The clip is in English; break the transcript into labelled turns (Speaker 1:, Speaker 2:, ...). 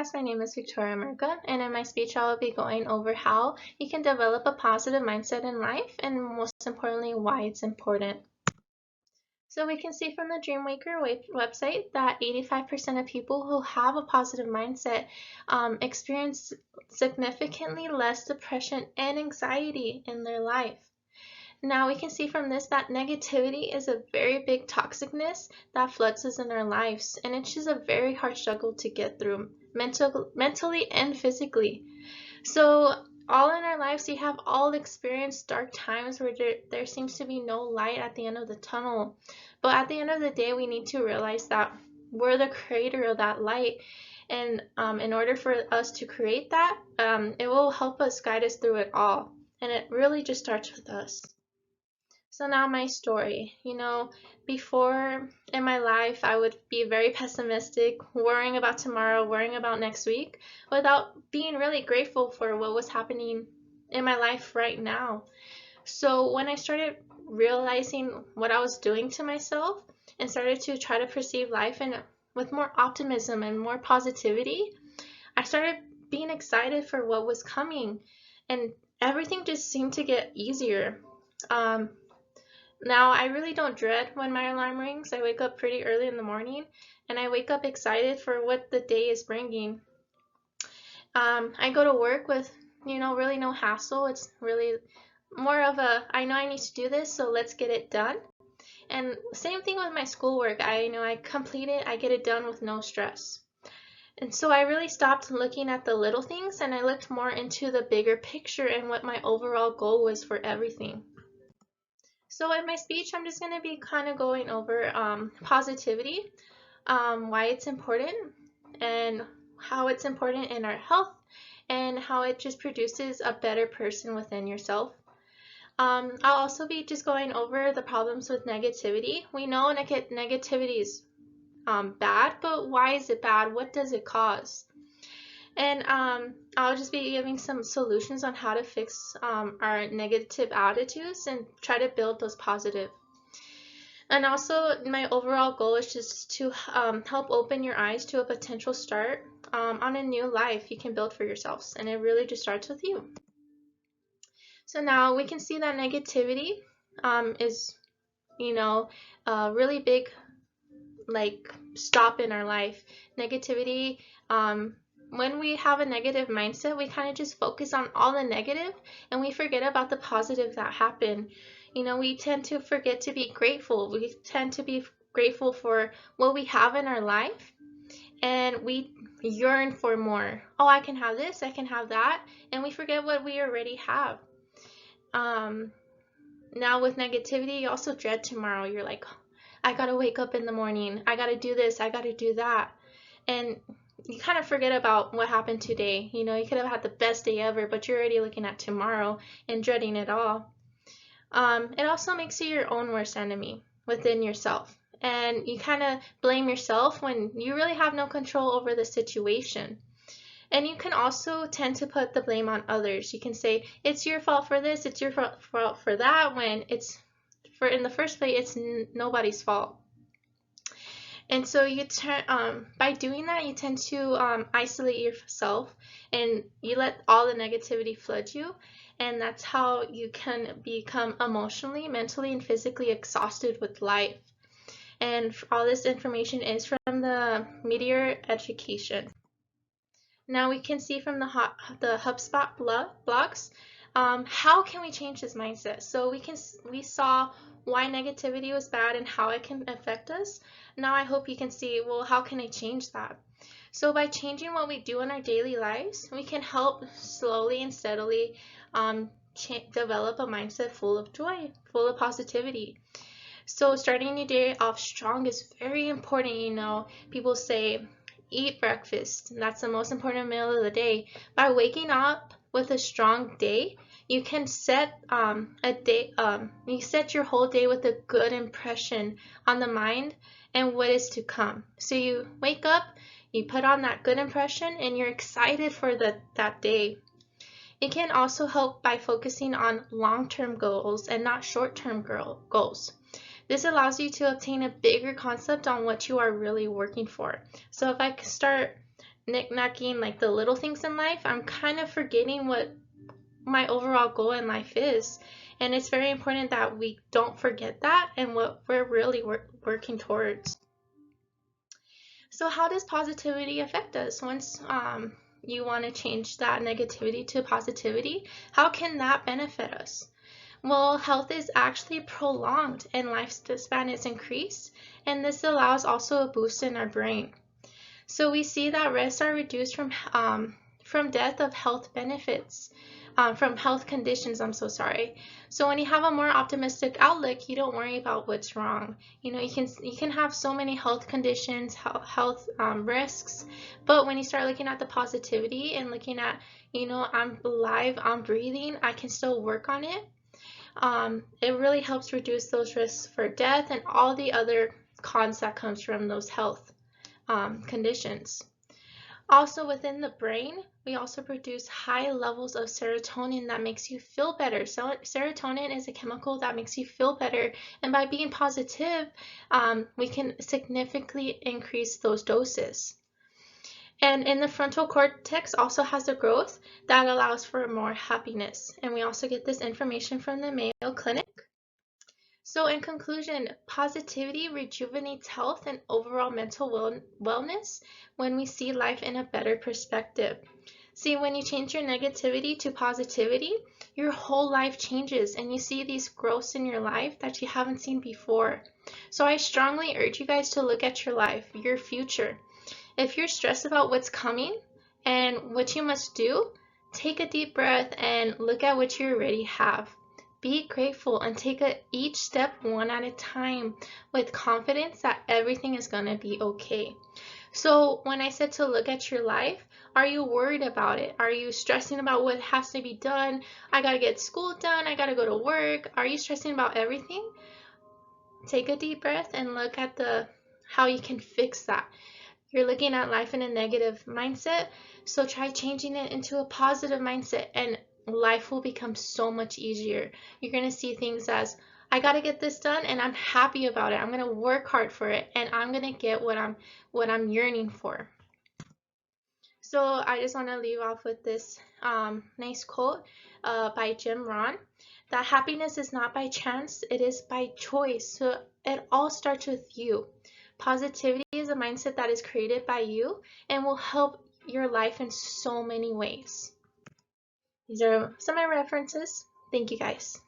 Speaker 1: podcast. My name is Victoria Merca, and in my speech, I will be going over how you can develop a positive mindset in life, and most importantly, why it's important. So we can see from the Dreamwaker website that 85% of people who have a positive mindset experience significantly less depression and anxiety in their life. Now we can see from this that negativity is a very big toxicness that floods us in our lives, and it's just a very hard struggle to get through mentally and physically. So all in our lives, we have all experienced dark times where there seems to be no light at the end of the tunnel. But at the end of the day, we need to realize that we're the creator of that light. And in order for us to create that, it will help us guide us through it all. And it really just starts with us. So now my story. Before in my life, I would be very pessimistic, worrying about tomorrow, worrying about next week, without being really grateful for what was happening in my life right now. So when I started realizing what I was doing to myself and started to try to perceive life with more optimism and more positivity, I started being excited for what was coming, and everything just seemed to get easier. Now, I really don't dread when my alarm rings. I wake up pretty early in the morning, and I wake up excited for what the day is bringing. I go to work with, really no hassle. It's really more of I know I need to do this, so let's get it done. And same thing with my schoolwork. I complete it, I get it done with no stress. And so I really stopped looking at the little things, and I looked more into the bigger picture and what my overall goal was for everything. So in my speech, I'm just going to be kind of going over positivity, why it's important, and how it's important in our health, and how it just produces a better person within yourself. I'll also be just going over the problems with negativity. We know negativity is bad, but why is it bad? What does it cause? And I'll just be giving some solutions on how to fix our negative attitudes and try to build those positive. And also, my overall goal is just to help open your eyes to a potential start on a new life you can build for yourselves. And it really just starts with you. So now we can see that negativity is, a really big stop in our life. Negativity, when we have a negative mindset, we kind of just focus on all the negative and we forget about the positive that happened. We tend to forget to be grateful. We tend to be grateful for what we have in our life, and we yearn for more. Oh, I can have this, I can have that, and we forget what we already have. Now with negativity, you also dread tomorrow. You're like, I gotta wake up in the morning, I gotta do this, I gotta do that, and you kind of forget about what happened today. You could have had the best day ever, but you're already looking at tomorrow and dreading it all. It also makes you your own worst enemy within yourself, and you kind of blame yourself when you really have no control over the situation. And you can also tend to put the blame on others. You can say, it's your fault for this, it's your fault for that, when in the first place, it's nobody's fault. And so by doing that, you tend to isolate yourself, and you let all the negativity flood you, and that's how you can become emotionally, mentally, and physically exhausted with life. And all this information is from the Meteor Education. Now we can see from the HubSpot blogs, how can we change this mindset? So we saw why negativity was bad and how it can affect us. Now I hope you can see, well, how can I change that? So by changing what we do in our daily lives, we can help slowly and steadily develop a mindset full of joy, full of positivity. So starting your day off strong is very important. People say, eat breakfast. That's the most important meal of the day. By waking up with a strong day, you can set you set your whole day with a good impression on the mind and what is to come. So you wake up, you put on that good impression, and you're excited for that day. It can also help by focusing on long-term goals and not short-term goals. This allows you to obtain a bigger concept on what you are really working for. So if I start knick-knacking like the little things in life, I'm kind of forgetting what my overall goal in life is. And it's very important that we don't forget that and what we're really working towards. So how does positivity affect us? Once you want to change that negativity to positivity, how can that benefit us? Well, health is actually prolonged and lifespan is increased, and this allows also a boost in our brain. So we see that risks are reduced from death of health benefits, from health conditions, I'm so sorry. So when you have a more optimistic outlook, you don't worry about what's wrong. You know, you can have so many health conditions, health risks, but when you start looking at the positivity and looking at, you know, I'm alive, I'm breathing, I can still work on it. It really helps reduce those risks for death and all the other cons that comes from those health conditions. Also within the brain, we also produce high levels of serotonin that makes you feel better. So serotonin is a chemical that makes you feel better, and by being positive, we can significantly increase those doses. And in the frontal cortex also has a growth that allows for more happiness. And we also get this information from the Mayo Clinic. So in conclusion, positivity rejuvenates health and overall mental wellness when we see life in a better perspective. See, when you change your negativity to positivity, your whole life changes and you see these growths in your life that you haven't seen before. So I strongly urge you guys to look at your life, your future. If you're stressed about what's coming and what you must do, take a deep breath and look at what you already have. Be grateful and take each step one at a time with confidence that everything is going to be okay. So when I said to look at your life, are you worried about it? Are you stressing about what has to be done? I got to get school done. I got to go to work. Are you stressing about everything? Take a deep breath and look at how you can fix that. You're looking at life in a negative mindset, so try changing it into a positive mindset and life will become so much easier. You're going to see things as, I got to get this done and I'm happy about it. I'm going to work hard for it and I'm going to get what I'm yearning for. So I just want to leave off with this nice quote by Jim Rohn, that happiness is not by chance, it is by choice. So it all starts with you. Positivity is a mindset that is created by you and will help your life in so many ways. These are some of my references. Thank you guys.